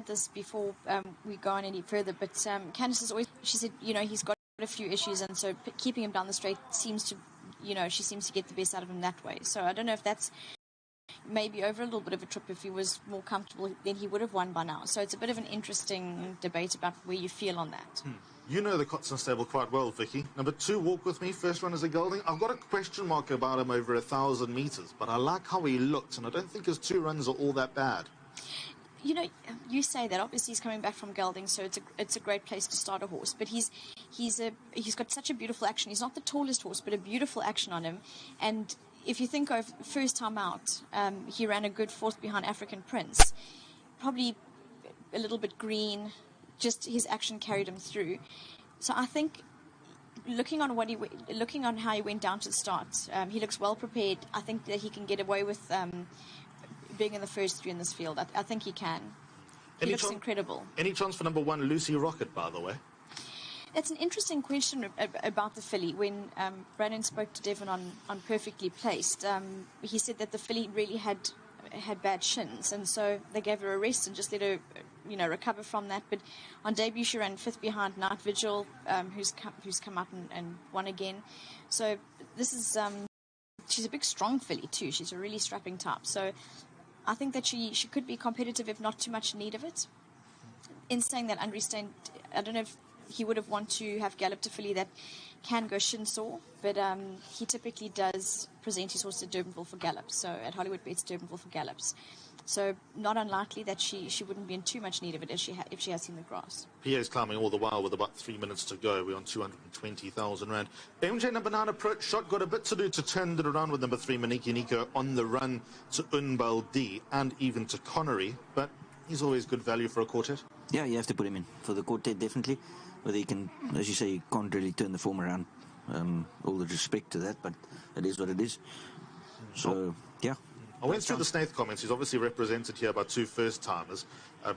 this before we go on any further, but Candice has always, she said, he's got a few issues, and so keeping him down the straight seems to, she seems to get the best out of him that way. So I don't know if that's maybe over a little bit of a trip. If he was more comfortable, then he would have won by now. So it's a bit of an interesting debate about where you feel on that. You know the Cotson stable quite well, Vicky. Number 2, Walk With Me, first run as a gelding. I've got a question mark about him over 1,000 metres, but I like how he looked, and I don't think his 2 runs are all that bad. You say that. Obviously, he's coming back from gelding, so it's a great place to start a horse. But he's got such a beautiful action. He's not the tallest horse, but a beautiful action on him. And if you think of first time out, he ran a good 4th behind African Prince, probably a little bit green. Just his action carried him through. So I think, looking on how he went down to the start, he looks well prepared. I think that he can get away with being in the first 3 in this field. I think he can. He looks incredible. Any chance for number 1, Lucy Rocket, by the way? It's an interesting question about the filly. When Brandon spoke to Devon on Perfectly Placed, he said that the filly really had bad shins, and so they gave her a rest and just let her recover from that. But on debut she ran 5th behind Night Vigil, who's come up and won again. So this is she's a big strong filly too. She's a really strapping type, so I think that she could be competitive if not too much in need of it. In saying that, Andre Steyn, I don't know if he would have wanted to have galloped a filly that can go shin sore, but he typically does present his horse to Durbanville for gallops. So at Hollywood Bets, Durbanville for gallops. So not unlikely that she wouldn't be in too much need of it if she has seen the grass. PA's climbing all the while with about 3 minutes to go. We're on 220,000 rand. MJ number 9 approach shot got a bit to do to turn it around with number 3 Maniki Nico on the run to Unbal D and even to Connery, but he's always good value for a quartet. Yeah, you have to put him in for the quartet, definitely. Whether he can, as you say, you can't really turn the form around. All the respect to that, but it is what it is. So, yeah. I went through the Snaith comments. He's obviously represented here by 2 first-timers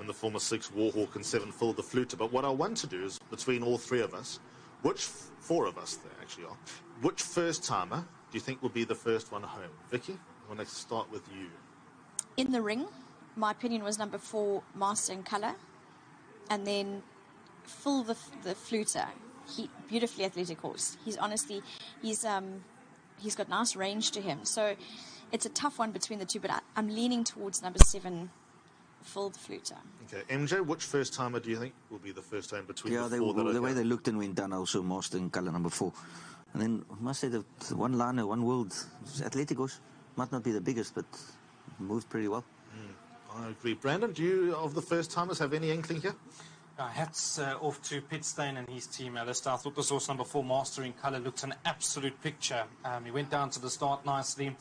in the form of 6 Warhawk and 7 Phil the Fluter. But what I want to do is, between all 3 of us, 4 of us there actually are, which first-timer do you think will be the first one home? Vicky, I want to start with you. In the ring, my opinion was number 4, Master in Colour, and then Phil the Fluter. Beautifully athletic horse. He's got nice range to him. So it's a tough one between the 2, but I'm leaning towards number 7, Phil the Fluter. Okay, MJ, which first-timer do you think will be the first time between the 4? The way they looked and went down, also Master in Colour, number 4. And then, I must say, the one liner, one world, athletic horse, might not be the biggest, but moved pretty well. I agree. Brandon, do you, of the first-timers, have any inkling here? Hats off to Pit Steyn and his team, Alistair. I thought this horse number 4, Master in Colour, looked an absolute picture. He went down to the start nicely.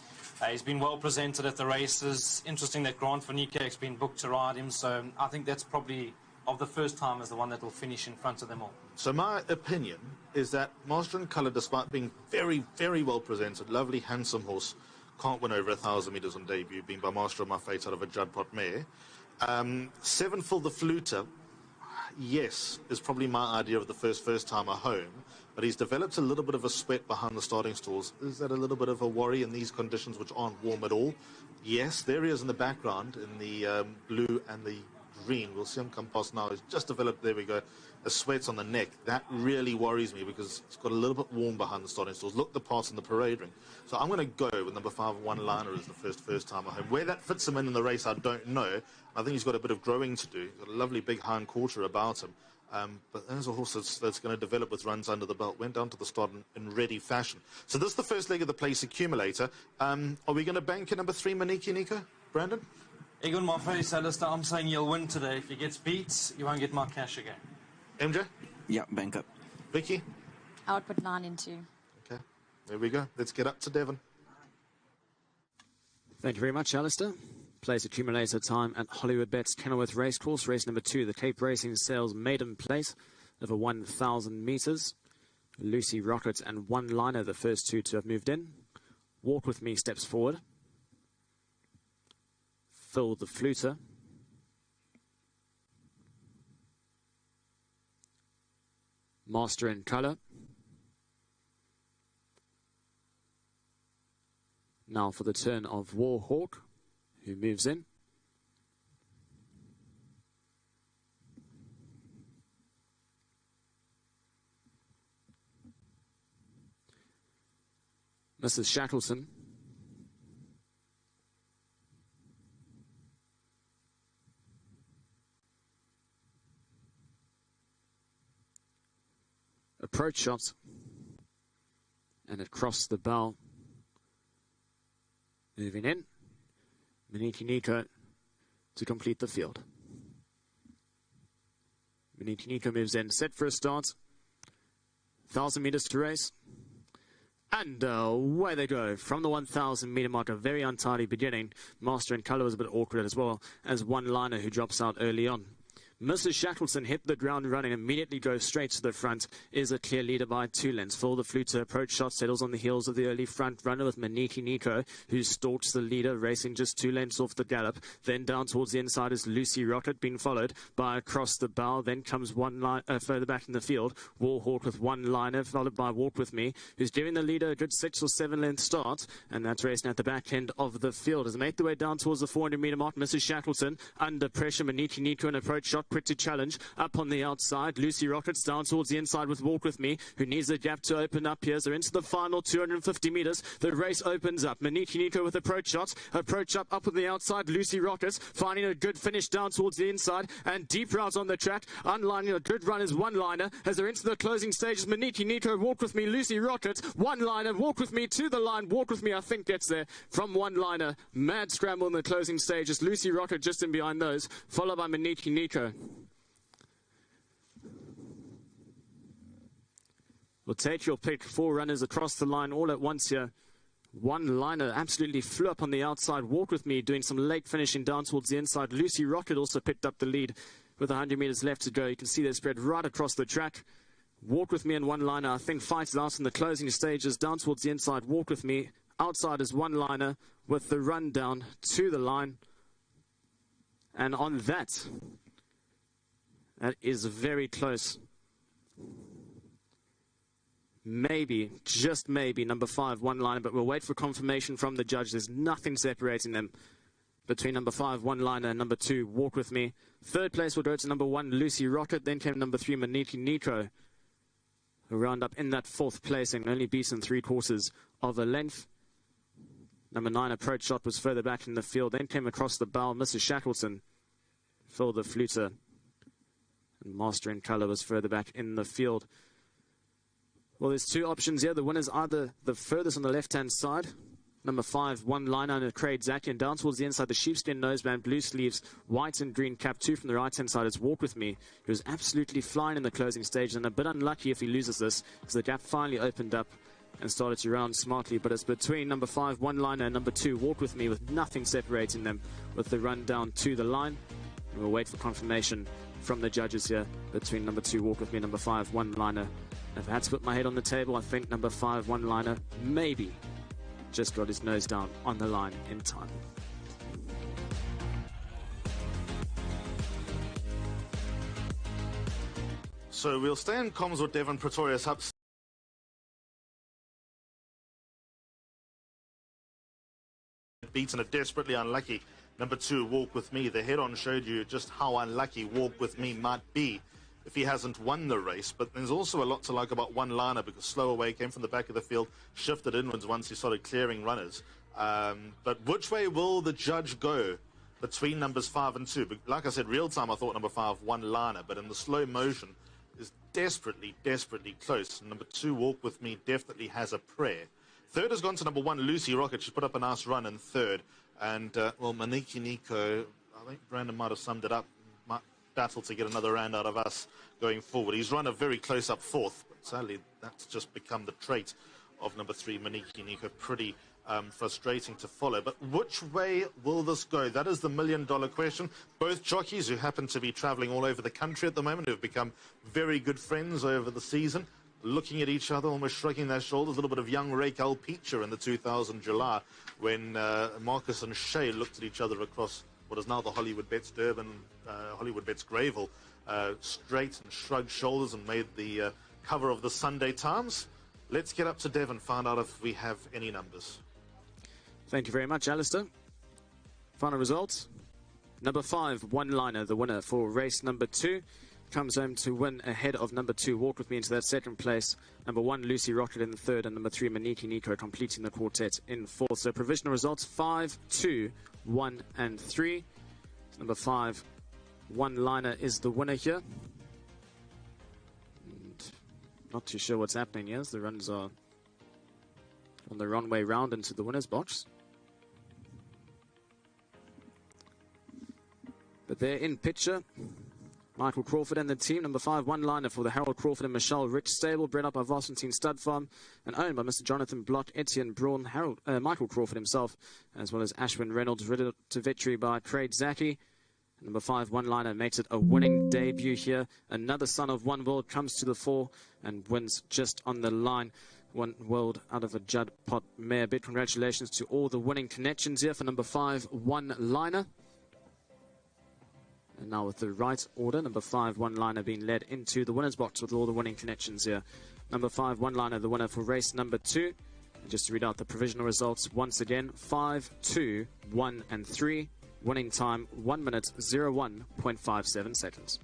He's been well presented at the races. Interesting that Grant Van Niekerk has been booked to ride him. So I think that's probably, of the first time, is the one that will finish in front of them all. So my opinion is that Master in Colour, despite being very, very well presented, lovely, handsome horse, can't win over 1,000 metres on debut, being by Master of My Fate out of a Judd Pot mare. 7 Phil the Fluter, yes, is probably my idea of the first-timer home, but he's developed a little bit of a sweat behind the starting stalls. Is that a little bit of a worry in these conditions which aren't warm at all? Yes, there he is in the background in the blue and the green. We'll see him come past now. He's just developed, there we go, a sweat on the neck. That really worries me because it's got a little bit warm behind the starting stalls. Look the parts in the parade ring. So I'm going to go with number 5, One Liner as the first-timer home. Where that fits him in the race, I don't know. I think he's got a bit of growing to do. He's got a lovely big hind quarter about him. But there's a horse that's going to develop with runs under the belt. Went down to the start in ready fashion. So this is the first leg of the place accumulator. Are we going to bank at number 3, Maniki Nico? Brandon? Egg on my face, Alistair. I'm saying you'll win today. If he gets beat, you won't get my cash again. MJ? Yeah, bank up. Vicky? I would put 9 into. Okay, there we go. Let's get up to Devon. Thank you very much, Alistair. Place accumulator time at Hollywood Bets Kenilworth Racecourse. Race number 2, the Cape Racing Sales Maiden Place, over 1,000 metres. Lucy Rocket and One Liner, the first 2 to have moved in. Walk With Me steps forward. Phil the Fluter. Master in Colour. Now for the turn of Warhawk, who moves in. Mrs. Shackleton. Approach shot, and it crossed the bow. Moving in, Maniki Nico to complete the field. Maniki Nico moves in, set for a start. 1,000 meters to race. And away they go from the 1,000 meter mark. A very untidy beginning. Master in colour was a bit awkward as well as one liner who drops out early on. Mrs. Shackleton hit the ground running, immediately goes straight to the front, is a clear leader by 2 lengths. Phil the Fluter approach shot settles on the heels of the early front runner with Maniki Nico, who stalks the leader, racing just 2 lengths off the gallop. Then down towards the inside is Lucy Rocket, being followed by Across the Bow. Then comes one line further back in the field, Warhawk with one liner, followed by Walk With Me, who's giving the leader a good 6 or 7 length start, and that's racing at the back end of the field. As they make the way down towards the 400 meter mark, Mrs. Shackleton under pressure, Maniki Nico an approach shot, quick to challenge. Up on the outside, Lucy Rockets down towards the inside with Walk With Me, who needs a gap to open up here. So into the final 250 meters, the race opens up. Maniki Nico with approach shots, approach up on the outside. Lucy Rockets finding a good finish down towards the inside, and deep route on the track. Unlining a good run is one liner as they're into the closing stages. Maniki Nico, Walk With Me, Lucy Rockets, one liner, Walk With Me to the line. Walk With Me, I think, gets there from one liner. Mad scramble in the closing stages. Lucy Rocket just in behind those, followed by Maniki Nico. Well, take your pick. 4 runners across the line all at once here. One liner absolutely flew up on the outside. Walk With Me doing some late finishing down towards the inside. Lucy Rocket also picked up the lead with 100 meters left to go. You can see they're spread right across the track. Walk With Me and one liner, I think, fights it out in the closing stages. Down towards the inside, Walk With Me. Outside is one liner with the run down to the line. And on that is very close. Maybe, just maybe, number 5, one liner, but we'll wait for confirmation from the judge. There's nothing separating them between number 5, one liner, and number 2, Walk With Me. 3rd place will go to number 1, Lucy Rocket. Then came number 3, Maniki Nico, who round up in that 4th placing, only beaten 3/4 of a length. Number 9, Approach Shot, was further back in the field. Then came Across the Bow, Mrs. Shackleton, Phil the Fluter, and Master in Colour was further back in the field. Well, there's 2 options here. The winner's either the furthest on the left-hand side, number 5, one liner and a Craig Zakian. Down towards the inside, the sheepskin noseband, blue sleeves, white and green cap. 2 from the right-hand side is Walk With Me, who was absolutely flying in the closing stage, and a bit unlucky if he loses this, because the gap finally opened up and started to round smartly. But it's between number 5, one liner, and number 2, Walk With Me, with nothing separating them, with the run down to the line. And we'll wait for confirmation from the judges here between number 2, Walk With Me, and number 5, one liner. If I had to put my head on the table, I think number 5, one liner, maybe just got his nose down on the line in time. So we'll stay in comms with Devon Pretorius up. Beaten, a desperately unlucky number 2, Walk With Me. The head-on showed you just how unlucky Walk With Me might be if he hasn't won the race. But there's also a lot to like about one liner, because Slow Away came from the back of the field, shifted inwards once he started clearing runners. But which way will the judge go between numbers 5 and 2? But like I said, real time I thought number 5, one liner, but in the slow motion is desperately close. Number 2, Walk With Me, definitely has a prayer. 3rd has gone to number 1, Lucy Rocket. She put up a nice run in 3rd. And, well, Maniki Nico, I think Brandon might have summed it up, might battle to get another round out of us going forward. He's run a very close-up 4th, but sadly that's just become the trait of number 3, Maniki Nico. Pretty frustrating to follow. But which way will this go? That is the million-dollar question. Both jockeys, who happen to be travelling all over the country at the moment, who have become very good friends over the season, looking at each other, almost shrugging their shoulders. A little bit of young Ray Kalpicha in the 2000 July, when Marcus and Shay looked at each other across what is now the Hollywood Bets Durban, Hollywood Bets Greyville, straight and shrugged shoulders and made the cover of the Sunday Times. Let's get up to Devon, find out if we have any numbers. Thank you very much, Alistair. Final results. Number 5, one liner, the winner for race number 2. comes home to win ahead of number 2. Walk with me into that second place. Number 1, Lucy Rocket in the third, and number 3, Maniki Nico completing the quartet in fourth. So provisional results 5, 2, 1, and 3. Number 5, One Liner is the winner here. And not too sure what's happening here as the runs are on the wrong way round into the winner's box. But they're in picture. Michael Crawford and the team. Number 5, One Liner for the Harold Crawford and Michelle Rich stable, bred up by Vosentine Stud Farm and owned by Mr. Jonathan Block, Etienne Braun, Michael Crawford himself, as well as Ashwin Reynolds, ridden to victory by Craig Zaki. Number 5, One Liner makes it a winning debut here. Another son of One World comes to the fore and wins just on the line. One World out of a Judd Pot mare. Big congratulations to all the winning connections here for number 5, One Liner. And now with the right order, number 5, One Liner being led into the winner's box with all the winning connections here. Number 5, One Liner, the winner for race number 2. And just to read out the provisional results once again, 5, 2, 1, and 3. Winning time 1 minute 01.57 seconds.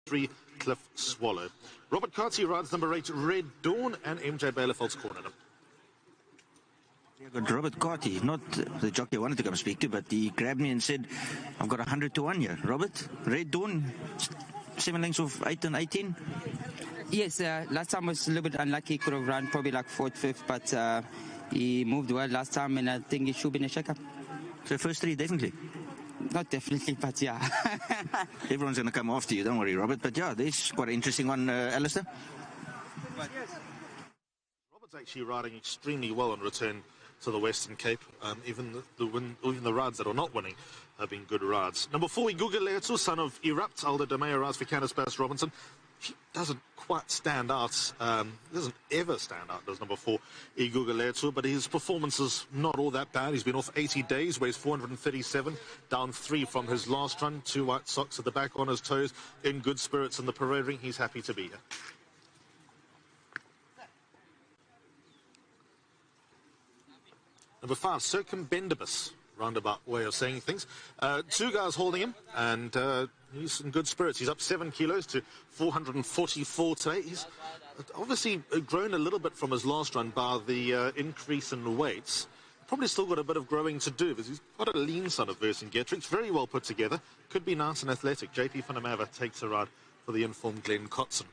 3, Cliff Swallow. Robert Carty rides number 8, Red Dawn, and MJ Bailiffald's cornered him. Yeah, got Robert Carty, not the jockey I wanted to come speak to, but he grabbed me and said, I've got 100 to 1 here. Robert, Red Dawn, 7 lengths of 8 and 18. Yes, last time was a little bit unlucky. He could have run probably like 4th, 5th, but he moved well last time, and I think he should be in a shake-up. So first 3, definitely. Not definitely, but yeah. Everyone's going to come after you, don't worry, Robert. But yeah, this is quite an interesting one, Alistair. Robert's actually riding extremely well on return to the Western Cape. Even the rides that are not winning have been good rides. Number 4, Iguguletu, son of Erupt. Aldo de Meyer rides for Canis Bass Robinson. He doesn't quite stand out. Doesn't ever stand out, does number 4, Iguguletu, but his performance is not all that bad. He's been off 80 days, weighs 437, down 3 from his last run, 2 white socks at the back on his toes, in good spirits in the parade ring. He's happy to be here. Number 5, Circumbendibus, roundabout way of saying things. 2 guys holding him, and he's in good spirits. He's up 7 kilos to 444 today. He's obviously grown a little bit from his last run by the increase in weights. Probably still got a bit of growing to do, because he's got a lean son of Vercingetrix, very well put together. Could be nice and athletic. JP van der Merwe takes a ride for the informed Glenn Cotson.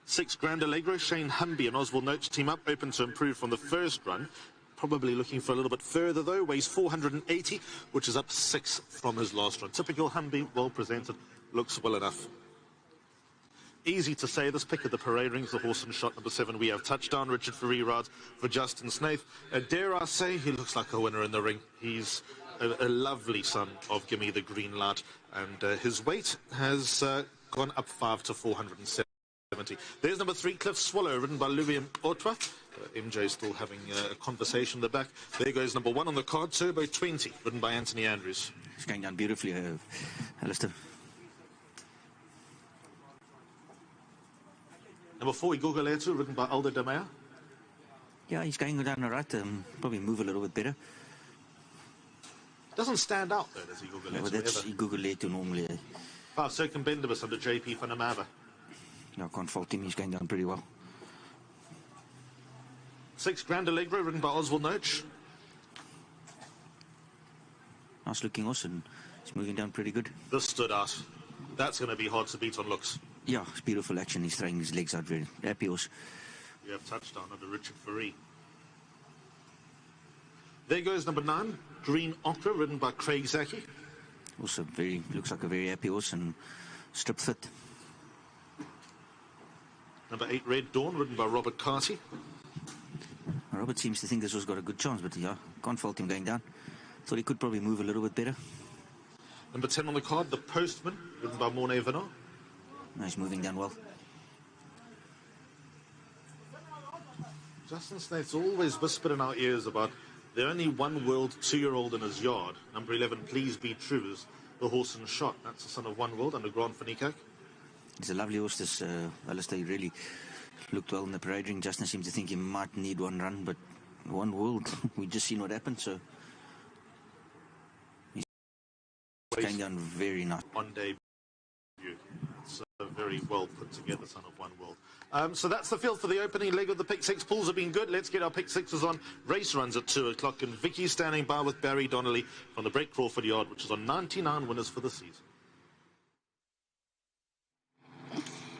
6, Grand Allegro, Shane Humby and Oswald Noach team up, open to improve from the first run. Probably looking for a little bit further though, weighs 480, which is up 6 from his last run. Typical Humby, well presented, looks well enough. Easy to say, this pick of the parade rings, the horse and shot number 7, we have touchdown. Richard Ferree rides for Justin Snaith. Dare I say, he looks like a winner in the ring. He's a lovely son of Gimme the Green Light, and his weight has gone up 5 to 470. There's number 3, Cliff Swallow, ridden by Louis Otwa. MJ still having a conversation in the back. There goes number 1 on the card, Turbo 20, ridden by Anthony Andrews. It's going down beautifully, Alistair. Number 4, Iguguletu, ridden by Aldo de Meyer. Yeah, he's going down the right. Probably move a little bit better. Doesn't stand out though, does Iguguletu? Yeah, well, that's Iguguletu normally. 5, Circumbendibus under JP van der Merwe. No, I can't fault him. He's going down pretty well. 6, Grand Allegro, ridden by Oswald Noach. Nice looking horse, and he's moving down pretty good. This stood out. That's going to be hard to beat on looks. Yeah, it's beautiful action. He's throwing his legs out very happy horse. We have touchdown under Richard Ferree. There goes number 9, Green Ochre, ridden by Craig Zaki. Also looks like a very happy horse and strip fit. Number 8, Red Dawn, ridden by Robert Carty. Robert seems to think this one's got a good chance, but yeah, can't fault him going down. Thought he could probably move a little bit better. Number 10 on the card, The Postman, ridden by Mornay Venard. No, he's moving down well. Justin Snaith's always whispered in our ears about the only one world 2-year-old in his yard. Number 11, Please Be True, is the horse and shot. That's the son of One World under Grant van Niekerk. He's a lovely horse, this Alistair. He really looked well in the parade ring. Justin seemed to think he might need one run, but One World, we just seen what happened, so he's going down very nice. On debut. It's a very well put together son of One World. So that's the field for the opening leg of the pick 6. Pools have been good. Let's get our pick 6s on. Race runs at 2 o'clock, and Vicky's standing by with Barry Donnelly from the Brett Crawford yard, which is on 99 winners for the season.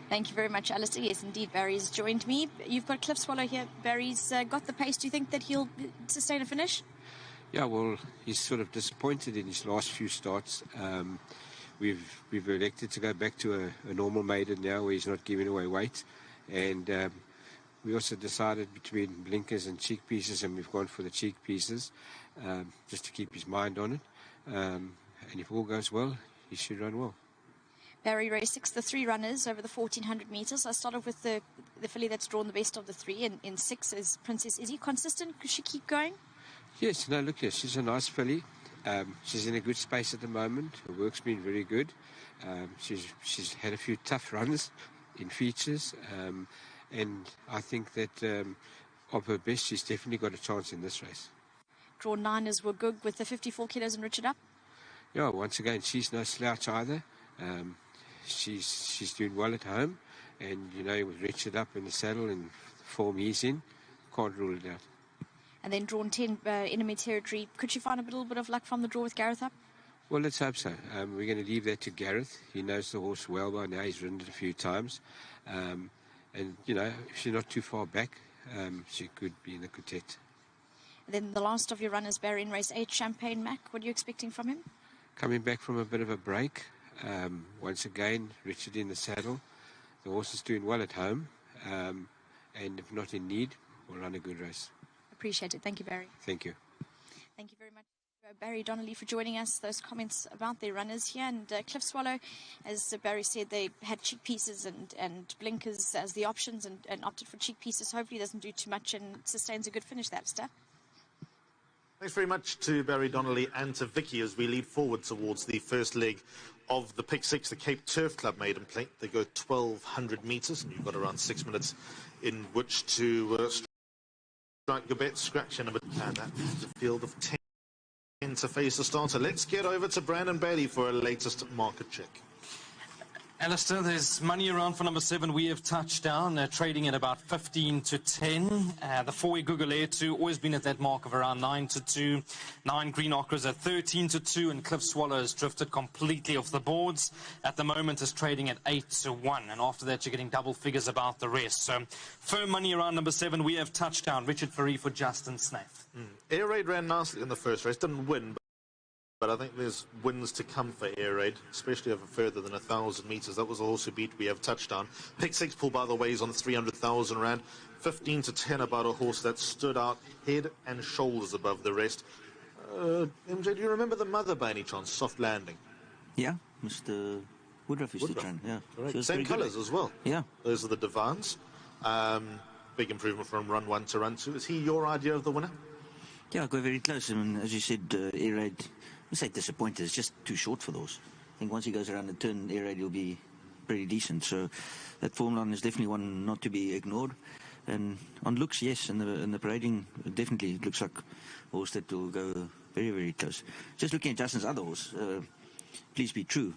Thank you very much, Alistair. Yes, indeed, Barry's joined me. You've got Cliff Swallow here. Barry's got the pace. Do you think that he'll sustain a finish? Yeah, well, he's sort of disappointed in his last few starts. We've elected to go back to a normal maiden now, where he's not giving away weight. And we also decided between blinkers and cheek pieces, and we've gone for the cheek pieces, just to keep his mind on it. And if all goes well, he should run well. Barry, race 6, the 3 runners over the 1,400 metres. I start off with the filly that's drawn the best of the 3, and in 6 is Princess. Is he consistent? Could she keep going? Yes, no, look here, she's a nice filly. She's in a good space at the moment. Her work's been very good. She's had a few tough runs in features, and I think that of her best, she's definitely got a chance in this race. Draw 9 is Wagug with the 54 kilos and Richard up. Yeah, once again, she's no slouch either. She's doing well at home, and with Richard up in the saddle and the form he's in, can't rule it out. And then drawn 10, enemy territory. Could she find a little bit of luck from the draw with Gareth up? Well, let's hope so. We're going to leave that to Gareth. He knows the horse well by now. He's ridden it a few times. And, if she's not too far back, she could be in the quartet. And then the last of your runners, Barry, in race 8, Champagne Mac. What are you expecting from him? Coming back from a bit of a break. Once again, Richard in the saddle. The horse is doing well at home. And if not in need, we'll run a good race. Appreciate it. Thank you, Barry. Thank you. Thank you very much, Barry Donnelly, for joining us. Those comments about their runners here. And Cliff Swallow, as Barry said, they had cheek pieces and blinkers as the options and opted for cheek pieces. Hopefully doesn't do too much and sustains a good finish, that stuff. Thanks very much to Barry Donnelly and to Vicky as we lead forward towards the first leg of the Pick 6, the Cape Turf Club maiden plate. They go 1,200 metres, and you've got around 6 minutes in which to strike your bet, scratch your number, and that is a field of 10 to face the starter. Let's get over to Brandon Bailey for a latest market check. Alistair, there's money around for number 7. We have touchdown, trading at about 15 to 10. The 4-way Google Air 2 always been at that mark of around 9 to 2. 9 Green Ochra's at 13 to 2, and Cliff Swallow has drifted completely off the boards. At the moment is trading at 8 to 1, and after that you're getting double figures about the rest. So firm money around number 7. We have touchdown. Richard Fourie for Justin Snaith. Air Raid ran nicely in the first race, didn't win. But I think there's wins to come for Air Raid, especially over further than 1,000 metres. That was a horse who beat We Have Touchdown. Pick 6 pull by the ways on 300,000 rand. 15 to 10 about a horse that stood out head and shoulders above the rest. MJ, do you remember the mother by any chance? Soft Landing. Yeah, Mr. Woodruff used to train. Yeah, correct. Same colours as well. Yeah, those are the Divans. Big improvement from run 1 to run 2. Is he your idea of the winner? Yeah, go very close. I mean, as you said, Air Raid, I say disappointed. It's just too short for those. I think once he goes around the turn, Air Raid will be pretty decent. So that form line is definitely one not to be ignored. And on looks, yes, in the parading, definitely looks like a horse that will go very, very close. Just looking at Justin's other horse, Please Be True.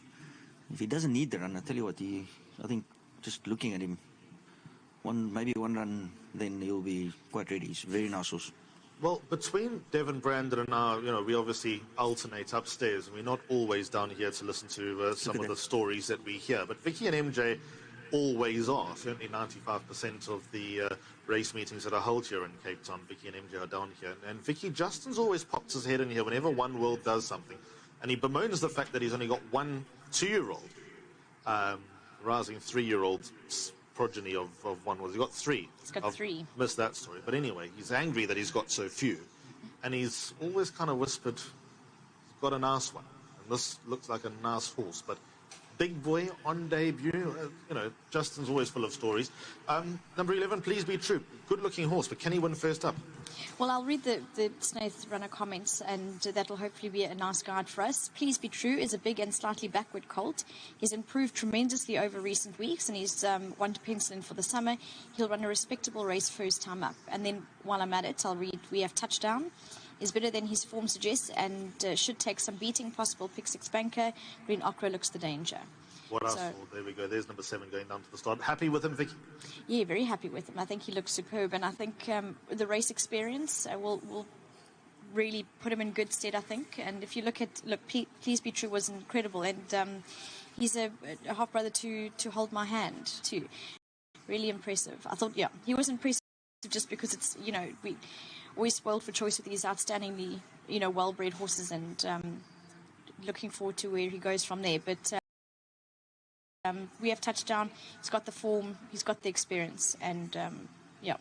If he doesn't need the run, I tell you what, I think just looking at him, maybe one run, then he'll be quite ready. He's a very nice horse. Well, between Devon, Brandon and I, we obviously alternate upstairs, and we're not always down here to listen to some of the stories that we hear. But Vicky and MJ always are. Certainly 95% of the race meetings that are held here in Cape Town, Vicky and MJ are down here. And Vicky, Justin's always pops his head in here whenever One World does something. And he bemoans the fact that he's only got one 2-year-old, rising 3-year-old progeny of One World. He's got 3. He's got 3. Missed that story. But anyway, he's angry that he's got so few. And he's always kind of whispered, he's got a nice one. And this looks like a nice horse. But big boy on debut, Justin's always full of stories. Number 11, Please Be True. Good-looking horse, but can he win first up? Well, I'll read the Snaith runner comments, and that'll hopefully be a nice guide for us. Please Be True is a big and slightly backward colt. He's improved tremendously over recent weeks, and he's one to pencil in for the summer. He'll run a respectable race first time up. And then while I'm at it, I'll read We Have Touchdown. Is better than his form suggests and should take some beating. Possible Pick 6 banker. Green Ochra looks the danger. What else? There we go. There's number 7 going down to the start. Happy with him, Vicky? Yeah, very happy with him. I think he looks superb, and I think the race experience will really put him in good stead, I think. And if you look, Please Be True was incredible, and he's a half brother to Hold My Hand too. Really impressive. I thought, he was impressive just because it's we always spoiled for choice with these outstandingly well-bred horses, and looking forward to where he goes from there. But We Have Touchdown. He's got the form, he's got the experience, and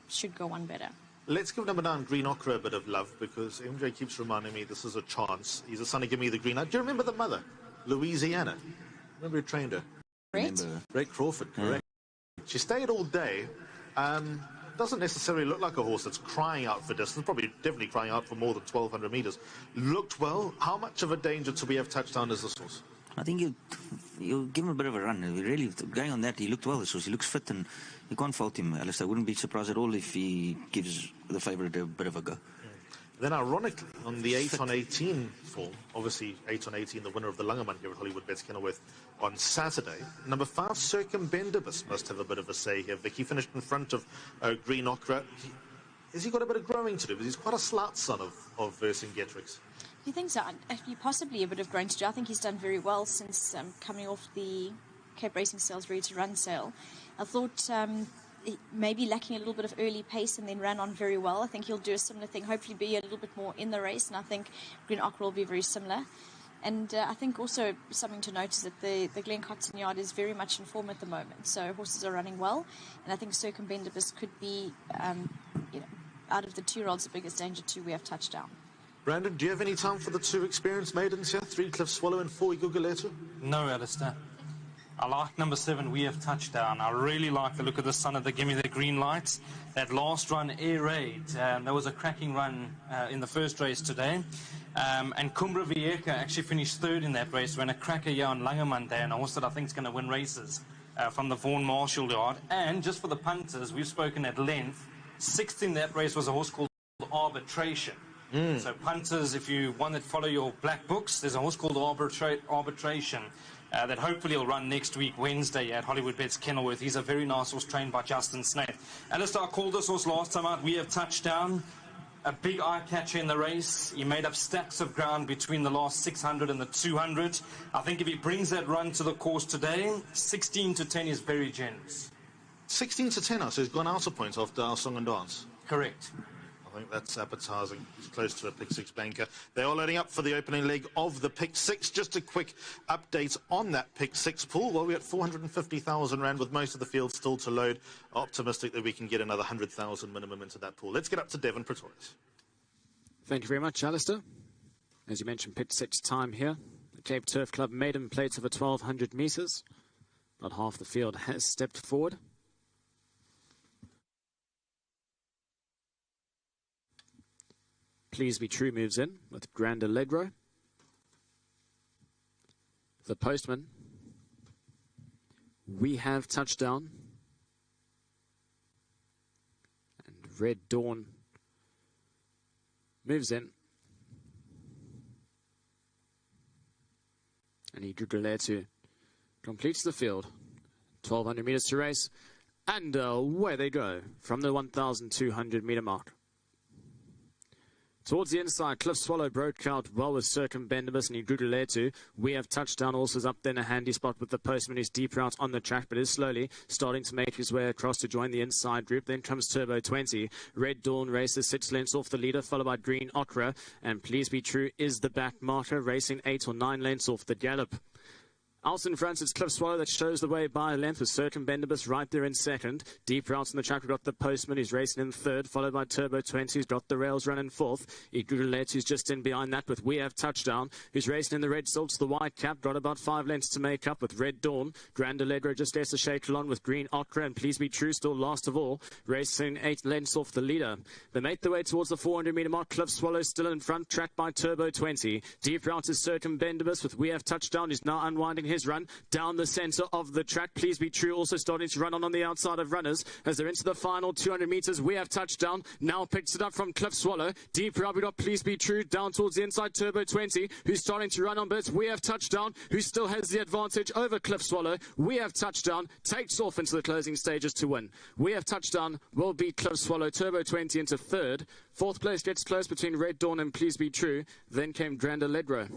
should go one better. Let's give number 9, Green Ochra, a bit of love, because MJ keeps reminding me this is a chance. He's a son of Give Me the Green Light. Do you remember the mother, Louisiana? Remember who trained her? Ray Crawford, correct. She stayed all day. Doesn't necessarily look like a horse that's crying out for distance, definitely crying out for more than 1,200 metres. Looked well. How much of a danger to We Have Touchdown is this horse? I think you'll give him a bit of a run. Really, going on that, he looked well, this horse. He looks fit, and you can't fault him, Alistair. I wouldn't be surprised at all if he gives the favourite a bit of a go. Then, ironically, on the 8 on 18 form, obviously 8 on 18, the winner of the Langerman here at Hollywood Bets Kenilworth on Saturday, number 5, Circumbendibus, must have a bit of a say here. Vicky finished in front of Green Ochre. Has he got a bit of growing to do? Because he's quite a slight son of Vercingetorix. You think so? Actually, possibly a bit of growing to do. I think he's done very well since coming off the Cape Racing Sales Ready to Run sale. I thought maybe lacking a little bit of early pace and then ran on very well. I think he'll do a similar thing, hopefully be a little bit more in the race, and I think Green Ochre will be very similar. And I think also something to note is that the Glen Cotton Yard is very much in form at the moment, so horses are running well, and I think Circumbendibus could be, out of the 2-year-olds, the biggest danger to We Have Touchdown. Brandon, do you have any time for the 2 experienced maidens here? 3 Cliff Swallow and 4 Iguguletu? No, Alistair. I like number 7, We Have Touchdown. I really like the look of the son of the Gimme the Green Lights. That last run, Air Raid, there was a cracking run in the first race today. And Kumbra Vieca actually finished 3rd in that race, ran a cracker here on Langerman Day, and a horse that I think is going to win races from the Vaughan Marshall Yard. And just for the punters, we've spoken at length. 6th in that race was a horse called Arbitration. So punters, if you want to follow your black books, there's a horse called Arbitration that hopefully will run next week, Wednesday, at Hollywood Bets Kenilworth. He's a very nice horse trained by Justin Snaith. Alistair, I called this horse last time out. We Have Touchdown. A big eye catcher in the race. He made up stacks of ground between the last 600 and the 200. I think if he brings that run to the course today, 16 to 10 is very generous. 16 to 10, so he's gone out a point after our song and dance. Correct. I think that's appetizing. It's close to a pick 6 banker. They are loading up for the opening leg of the pick 6. Just a quick update on that pick 6 pool. Well, we're at 450,000 rand with most of the field still to load. Optimistic that we can get another 100,000 minimum into that pool. Let's get up to Devon Pretorius. Thank you very much, Alistair. As you mentioned, pick 6 time here. The Cape Turf Club maiden plates over 1,200 metres. About half the field has stepped forward. Please Be True moves in with Grand Allegro. The Postman. We Have Touchdown. And Red Dawn moves in. And Iguguletu completes the field. 1,200 metres to race. And away they go from the 1,200 metre mark. Towards the inside, Cliff Swallow broke out well with Circumbendibus and Iguguletu. We Have Touchdown also is up there in a handy spot with the Postman, who's deeper out on the track, but is slowly starting to make his way across to join the inside group. Then comes Turbo 20. Red Dawn races 6 lengths off the leader, followed by Green Ochre. And Please Be True is the back marker, racing 8 or 9 lengths off the gallop. Out in front, it's Cliff Swallow that shows the way by a length with Circumbendibus right there in second. Deeper out on the track, we've got the Postman who's racing in third, followed by Turbo 20 who's got the rails running fourth. Iguguletu who's just in behind that with We Have Touchdown, who's racing in the red silks, the white cap, got about 5 lengths to make up with Red Dawn. Grand Allegro just lets a shake along with Green Ochre, and Please Be True still last of all, racing 8 lengths off the leader. They make their way towards the 400 metre mark. Cliff Swallow still in front, tracked by Turbo 20. Deeper out is Circumbendibus with We Have Touchdown, who's now unwinding his run down the centre of the track. Please Be True also starting to run on the outside of runners as they're into the final 200 metres. We Have Touchdown now picks it up from Cliff Swallow. Deeper up, we got Please Be True down towards the inside. Turbo 20 who's starting to run on bits. We Have Touchdown who still has the advantage over Cliff Swallow. We Have Touchdown takes off into the closing stages to win. We Have Touchdown will beat Cliff Swallow. Turbo 20 into third. Fourth place gets close between Red Dawn and Please Be True. Then came Grand Allegro.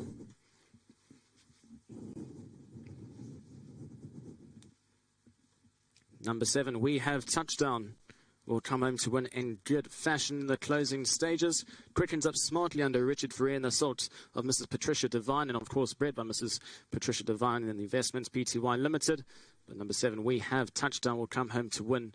Number 7, We Have Touchdown, will come home to win in good fashion in the closing stages. Quickens up smartly under Richard Ferrer in the assault of Mrs. Patricia Devine, and of course bred by Mrs. Patricia Devine in the Investments Pty Limited. But number 7, We Have Touchdown, will come home to win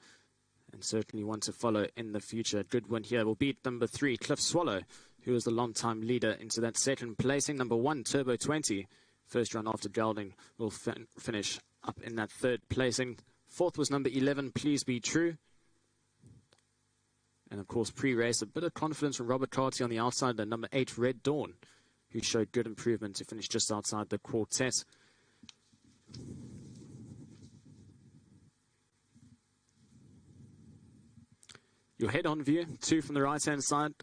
and certainly one to follow in the future. Good win here will beat number 3, Cliff Swallow, who is the long-time leader into that second placing. Number 1, Turbo 20, first run after gelding, will finish up in that third placing. Fourth was number 11, Please Be True. And of course, pre-race, a bit of confidence from Robert Carty on the outside. The number 8, Red Dawn, who showed good improvement to finish just outside the quartet. Your head-on view, 2 from the right-hand side.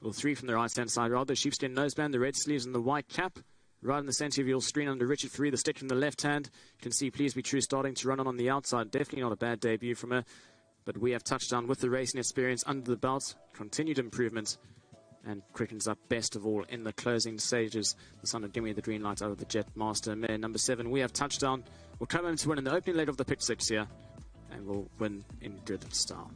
or 3 from the right-hand side, rather. Sheepskin noseband, the red sleeves and the white cap. Right in the centre of your screen under Richard Free, the stick from the left hand. You can see Please Be True starting to run on the outside. Definitely not a bad debut from her. But We Have Touchdown with the racing experience under the belt. Continued improvement. And quickens up best of all in the closing stages. The son of Gimme the green light out of the Jet Master mare. Number 7, We Have Touchdown. Will come in to win in the opening leg of the pick 6 here. And will win in good style.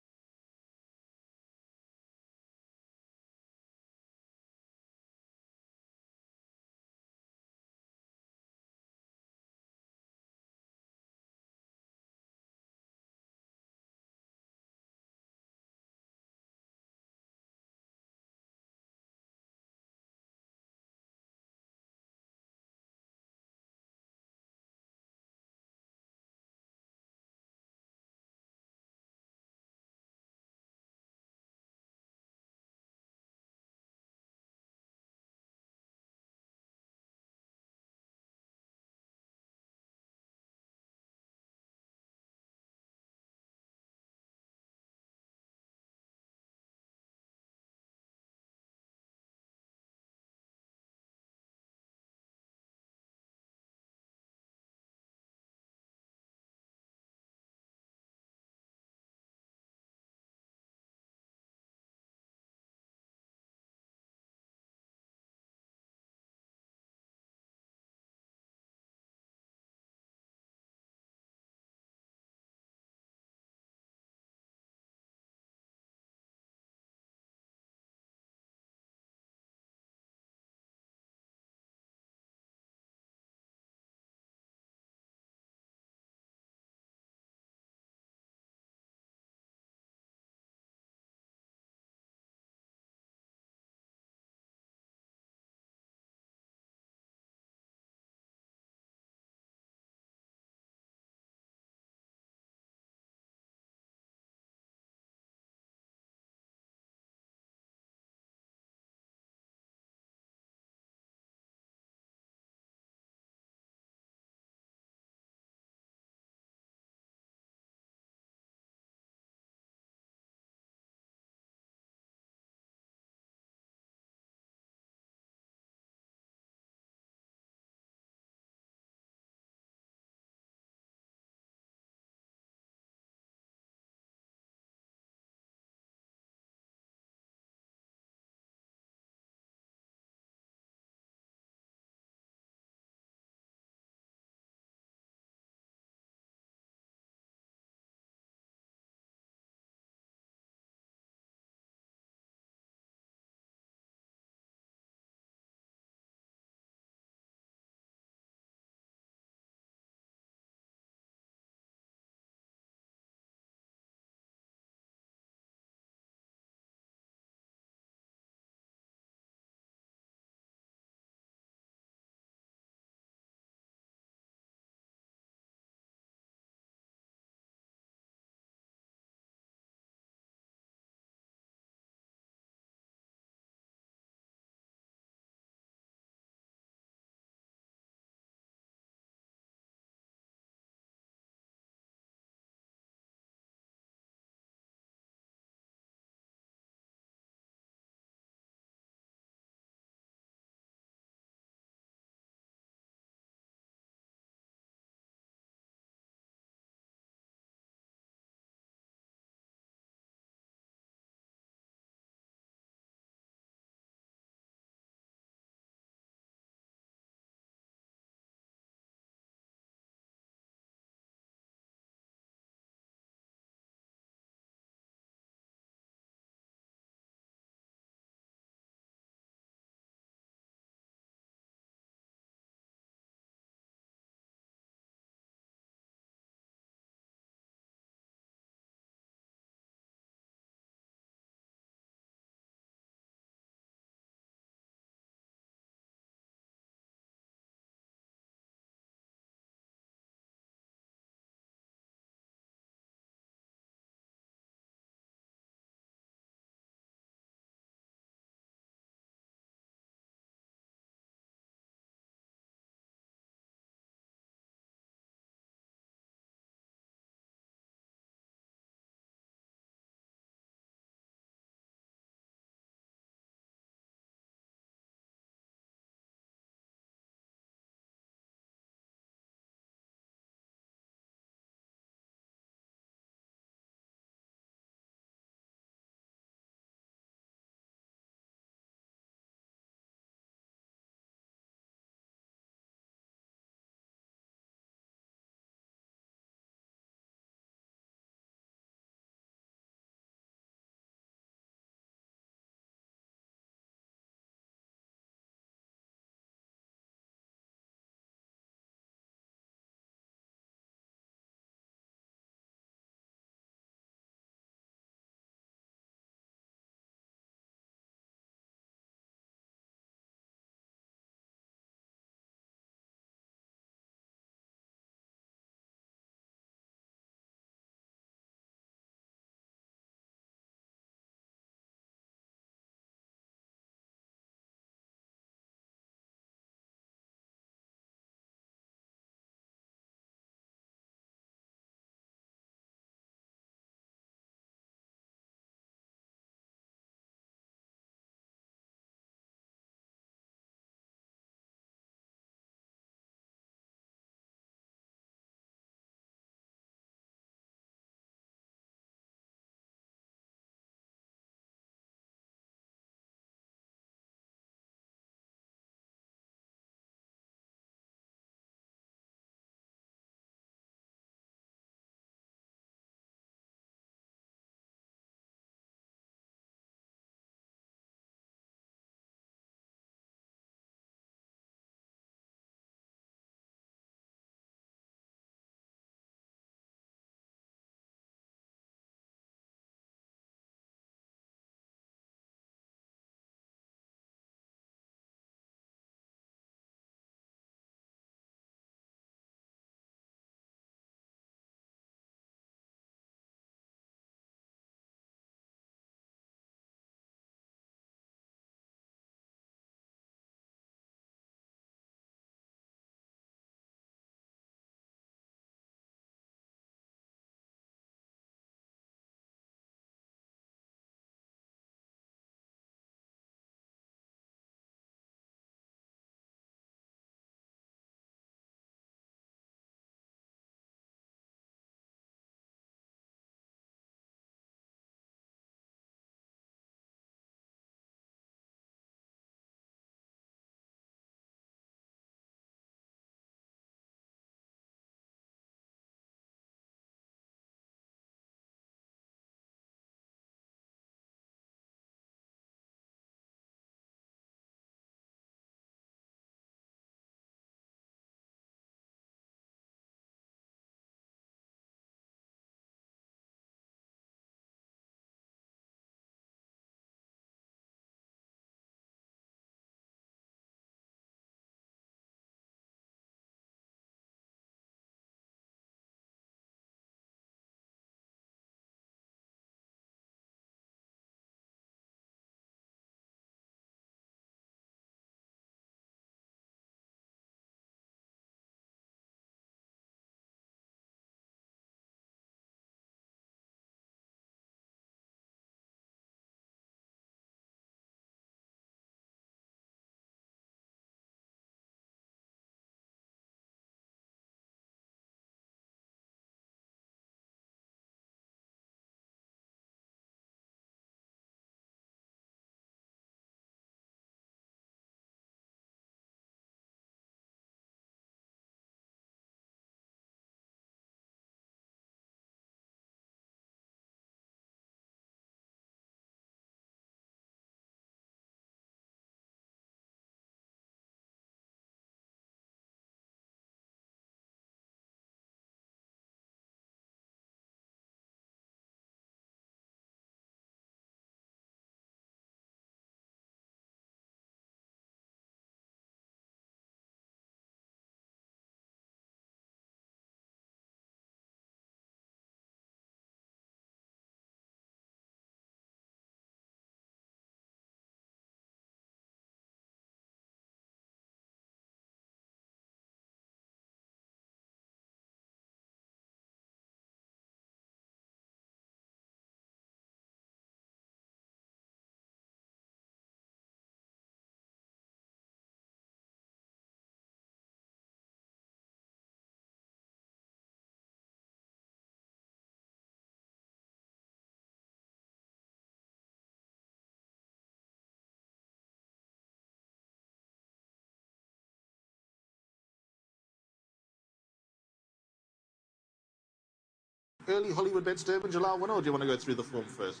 early Hollywood Bets Durban July winner, or do you want to go through the form first?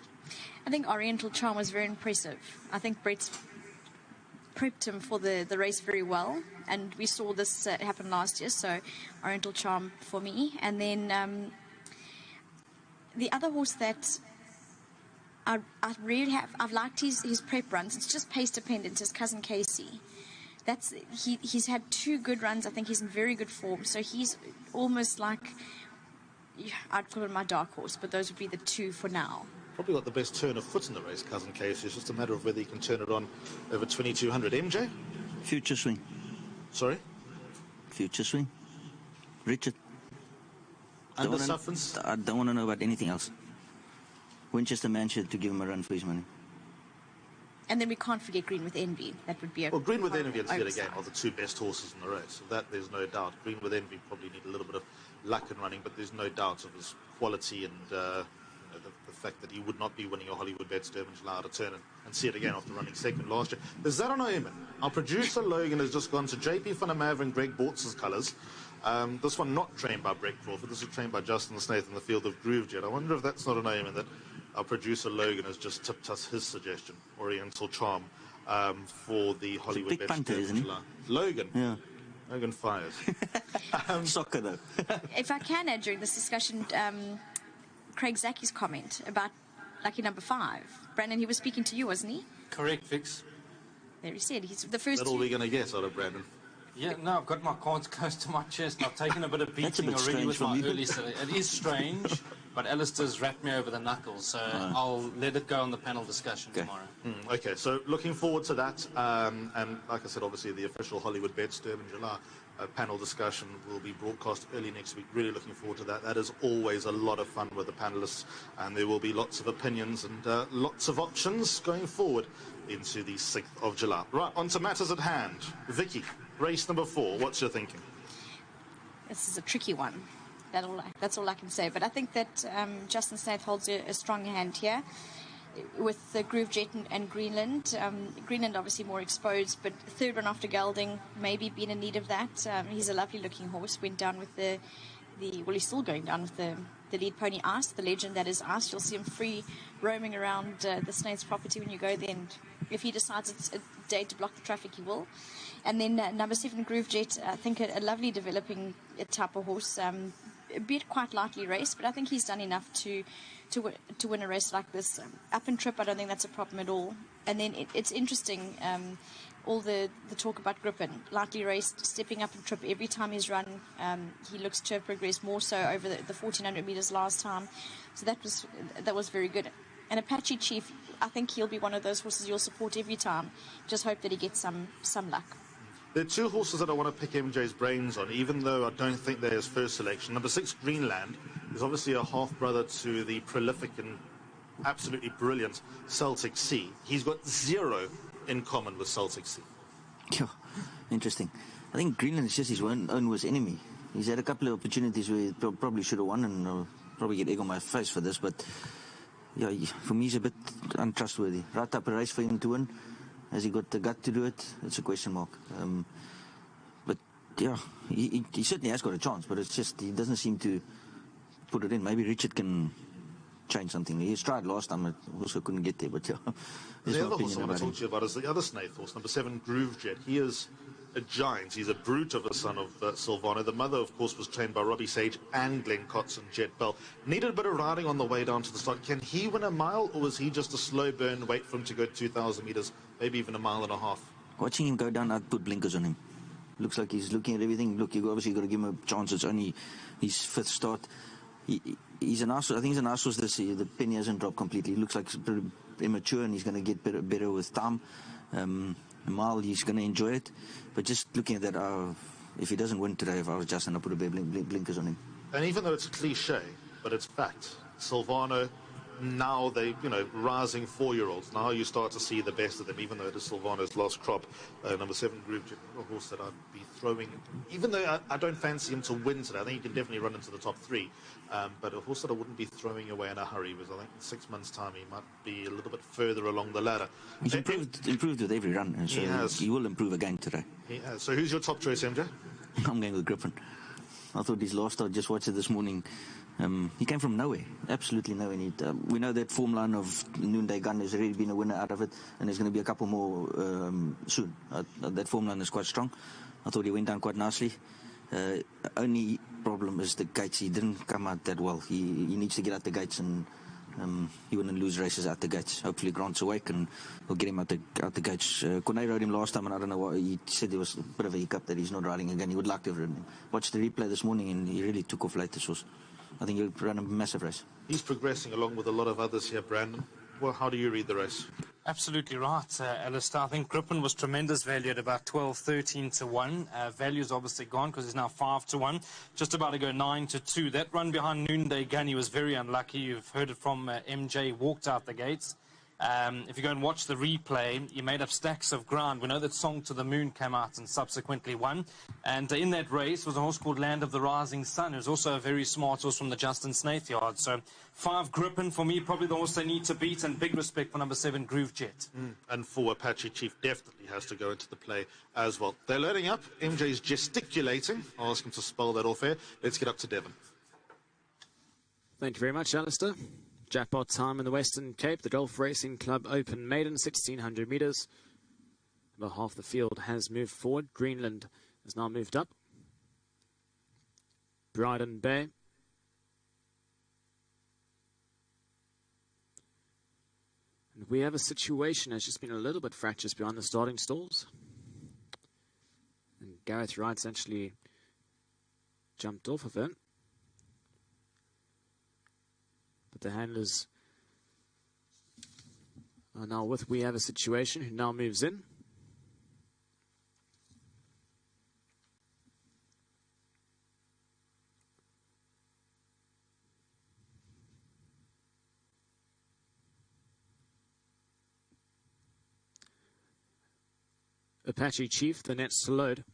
I think Oriental Charm was very impressive. I think Brett's prepped him for the race very well, and we saw this happen last year, so Oriental Charm for me. And then the other horse that I really have, I've liked his prep runs. It's just pace dependent, his cousin Casey. He's had 2 good runs. I think he's in very good form, so he's almost like, I'd call him my dark horse, but those would be the 2 for now. Probably got the best turn of foot in the race, cousin Casey. It's just a matter of whether he can turn it on over 2200. MJ? Future swing. Sorry? Future swing. Richard. Under Suffens? I don't want to know about anything else. Winchester Manchester to give him a run for his money. And then we can't forget Green with Envy. That would be a... Well, Green with Envy and See It Again are the 2 best horses in the race. Of that, there's no doubt. Green with Envy probably need a little bit of luck in running, but there's no doubt of his quality and the fact that he would not be winning a Hollywood Bets Durban July out of turn and See It Again after running second last year. Is that on Omen? Our producer Logan has just gone to JP van der Merwe and Greg Bortz's colours. This one not trained by Brett Crawford. This is trained by Justin Snaith in the field of Groove Jet. I wonder if that's not an Omen that our producer Logan has just tipped us his suggestion, Oriental Charm, for the Hollywood Bets Durban July. Logan? Yeah. Logan fires. Soccer, though. If I can add during this discussion, Craig Zaki's comment about lucky number 5. Brandon, he was speaking to you, wasn't he? Correct, Vix. There he said. He's the first. That's all we're going to get out of Brandon. Yeah, no, I've got my cards close to my chest. I've taken a bit of beating already with my early study. It is strange, but Alistair's wrapped me over the knuckles, so I'll let it go on the panel discussion tomorrow. Okay, so looking forward to that. And like I said, obviously the official Hollywood Bets Durban July panel discussion will be broadcast early next week. Really looking forward to that. That is always a lot of fun with the panelists, and there will be lots of opinions and lots of options going forward into the 6th of July. Right, on to matters at hand. Vicky, race number 4, what's your thinking? This is a tricky one. That's all I can say. But I think that Justin Snaith holds a strong hand here with the Groove Jet and Greenland. Greenland obviously more exposed, but third run after gelding, maybe been in need of that. He's a lovely looking horse. Went down with well, he's still going down with the lead pony Ice, the legend that is Ice. You'll see him free roaming around the Snaith's property when you go there, and if he decides it's a day to block the traffic, he will. And then number 7, Groove Jet, I think a lovely developing type of horse, a bit quite lightly raced, but I think he's done enough to win a race like this. Up and trip, I don't think that's a problem at all. And then it's interesting, all the talk about Griffin, lightly raced, stepping up and trip every time he's run. He looks to have progressed more so over the 1400 meters last time. So that was very good. And Apache Chief, I think he'll be one of those horses you'll support every time. Just hope that he gets some luck. There are 2 horses that I want to pick MJ's brains on, even though I don't think they're his first selection. Number 6, Greenland, is obviously a half-brother to the prolific and absolutely brilliant Celtic Sea. He's got 0 in common with Celtic Sea. Yeah, interesting. I think Greenland is just his own worst enemy. He's had a couple of opportunities where he probably should have won, and I'll probably get egg on my face for this, but yeah, for me he's a bit untrustworthy. Right up a race for him to win. Has he got the gut to do it? It's a question mark. But yeah, he certainly has got a chance, but it's just he doesn't seem to put it in. Maybe Richard can change something. He tried last time, it also couldn't get there, but yeah. The other horse I want to talk to you about is the other Snaith horse, number 7, Groove Jet. He is a giant. He's a brute of a son of Silvano. The mother, of course, was trained by Robbie Sage and Glenn Cotson, Jet Bell. Needed a bit of riding on the way down to the start. Can he win a mile, or was he just a slow burn, wait for him to go 2,000 metres, maybe even a mile and a half? Watching him go down, I'd put blinkers on him. Looks like he's looking at everything. Look, you obviously got to give him a chance. It's only his 5th start. He's an ass. I think he's an ass this year. The penny hasn't dropped completely. He looks like he's pretty immature, and he's going to get better with time. A mile, he's going to enjoy it. But just looking at that, if he doesn't win today, if I was Justin, I'd put a bit of blinkers on him. And even though it's a cliche, but it's fact. Silvano, now they, rising 4-year-olds. Now you start to see the best of them, even though it is Silvano's last crop. Number 7, Groove Jet, a horse that I'd be throwing, even though I don't fancy him to win today. I think he can definitely run into the top 3. But a horse that I wouldn't be throwing away in a hurry, because I think in 6 months' time he might be a little bit further along the ladder. He's improved with every run, and so he will improve again today. He has. So who's your top choice, MJ? I'm going with Griffin. I thought his last start, just watched it this morning. He came from nowhere, absolutely nowhere. We know that form line of Noonday Gun has already been a winner out of it, and there's going to be a couple more soon. That form line is quite strong. I thought he went down quite nicely. Only problem is the gates. He didn't come out that well. He needs to get out the gates, and he wouldn't lose races out the gates. Hopefully Grant's awake and we'll get him out the gates. Cornet rode him last time, and I don't know what, he said there was a bit of a hiccup that he's not riding again. He would like to have ridden him. Watched the replay this morning and he really took off late, this horse. I think he'll run a massive race. He's progressing along with a lot of others here, Brandon. Well, how do you read the race? Absolutely right, Alistair. I think Griffin was tremendous value at about 12, 13 to 1. Value's obviously gone because he's now 5 to 1. Just about to go 9 to 2. That run behind Noonday Gunny was very unlucky. You've heard it from MJ, walked out the gates. If you go and watch the replay, he made up stacks of ground. We know that Song to the Moon came out and subsequently won. And in that race was a horse called Land of the Rising Sun, who's also a very smart horse from the Justin Snaith yard. So 5 Griffin, for me, probably the horse they need to beat, and big respect for number 7, Groove Jet. And 4, Apache Chief definitely has to go into the play as well. They're loading up. MJ's gesticulating. I'll ask him to spell that off here. Let's get up to Devon. Thank you very much, Alistair. Jackpot time in the Western Cape, the Golf Racing Club Open Maiden, 1,600 metres. About half the field has moved forward. Greenland has now moved up. Bryden Bay. And we have a situation that's just been a little bit fractious behind the starting stalls. And Gareth Wright's actually jumped off of it. But the handlers are now with We Have a Situation, who now moves in. Apache Chief, the next to load.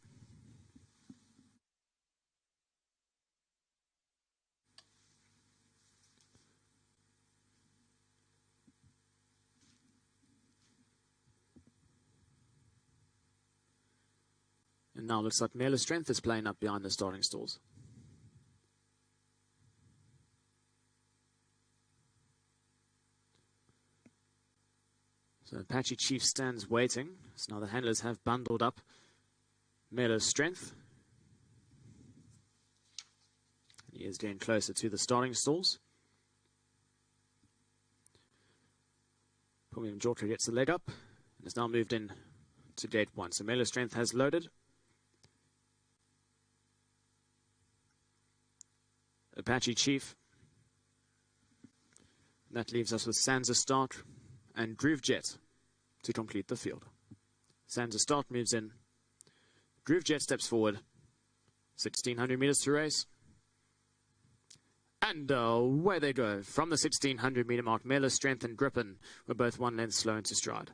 And now looks like Mela Strength is playing up behind the starting stalls. So Apache Chief stands waiting. So now the handlers have bundled up Mela Strength. He is getting closer to the starting stalls. Pulliam Jorka gets the leg up and has now moved in to gate 1. So Mela Strength has loaded. Apache Chief. That leaves us with Sansa Start and Groove Jet to complete the field. Sansa Start moves in. Groove Jet steps forward. 1,600 meters to race. And away they go. From the 1,600 meter mark, Mela Strength and Griffin were both 1 length slow into stride.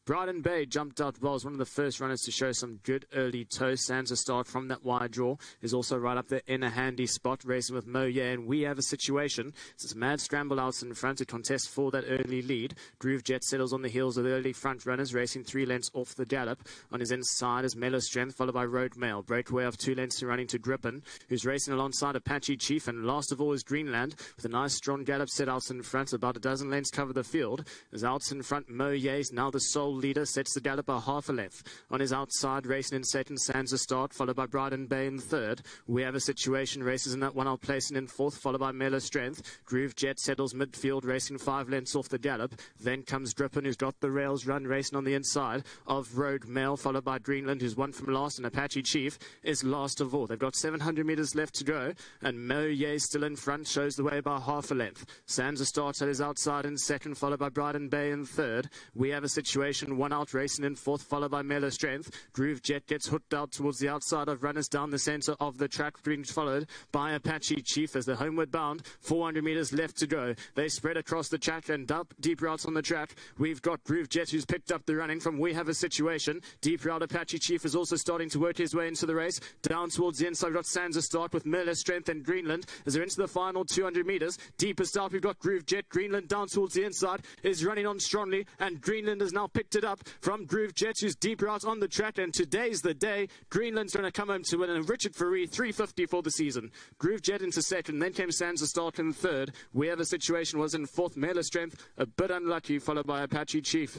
Bryden Bay jumped out well, was one of the first runners to show some good early toes. Sansa Start from that wide draw is also right up there in a handy spot, racing with Mo Ye, and We Have a Situation. It's Mad Scramble out in front to contest for that early lead. Groove Jet settles on the heels of the early front runners, racing 3 lengths off the gallop. On his inside is Mela Strength, followed by Road Mail. Breakaway of 2 lengths to running to Griffin, who's racing alongside Apache Chief, and last of all is Greenland, with a nice strong gallop set out in front. About a dozen lengths cover the field. As out in front, Mo Ye is now the sole leader, sets the gallop by half a length. On his outside, racing in second, Sansa Start, followed by Bryden Bay in third. We Have a Situation, races in that one, I'll place in fourth, followed by Mela Strength. Groove Jet settles midfield, racing 5 lengths off the gallop. Then comes Griffin, who's got the rails run, racing on the inside of Road Mail, followed by Greenland, who's won from last, and Apache Chief is last of all. They've got 700 meters left to go, and Mo Ye still in front, shows the way by half a length. Sansa Starts at his outside in second, followed by Bryden Bay in third. We Have a Situation, 1 out, racing in fourth, followed by Mela Strength. Groove Jet gets hooked out towards the outside of runners down the center of the track, being followed by Apache Chief as they're homeward bound. 400 meters left to go. They spread across the track and deep routes on the track. We've got Groove Jet, who's picked up the running from We Have a Situation. Deep route Apache Chief is also starting to work his way into the race. Down towards the inside, we've got Sansa Start with Mela Strength and Greenland as they're into the final 200 meters. Deepest out, we've got Groove Jet. Greenland down towards the inside is running on strongly, and Greenland has now picked lifted up from Groove Jet, who's deep out on the track, and today's the day. Greenland's going to come home to win, and Richard Fourie, 350 for the season. Groove Jet into second, then came Sansa Stark in third. We Have a Situation was in fourth. Mailer Strength, a bit unlucky, followed by Apache Chief.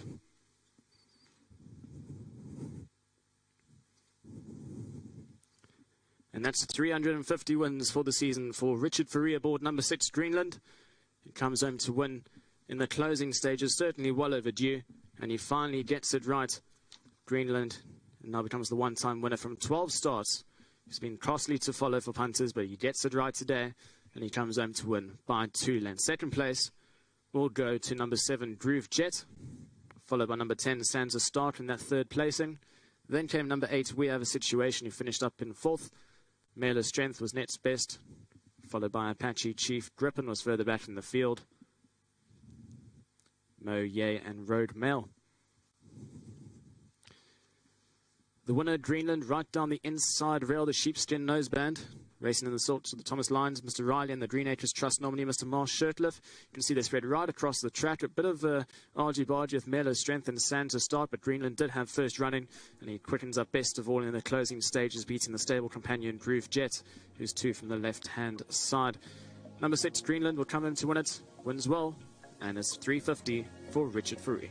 And that's 350 wins for the season for Richard Fourie aboard number 6, Greenland. He comes home to win in the closing stages, certainly well overdue, and he finally gets it right. Greenland now becomes the one-time winner from 12 starts. It's been costly to follow for punters, but he gets it right today, and he comes home to win by 2 lengths. Second place will go to number 7, Groove Jet, followed by number 10, Sansa Stark in that third placing. Then came number 8, We Have a Situation, who finished up in fourth. Mailer Strength was next best, followed by Apache Chief. Griffin was further back in the field. Mo Ye and Road Mail. The winner, Greenland, right down the inside rail, the sheepskin noseband. Racing in the sorts of the Thomas Lyons, Mr. Riley, and the Green Acres Trust nominee, Mr. Marsh Shirtliff. You can see they spread right across the track. A bit of argy-bargy with Mailer Strength and Sand to start, but Greenland did have first running, and he quickens up best of all in the closing stages, beating the stable companion Groove Jet, who's 2 from the left-hand side. Number 6, Greenland, will come in to win it. Wins well, and it's 350 for Richard Fourie.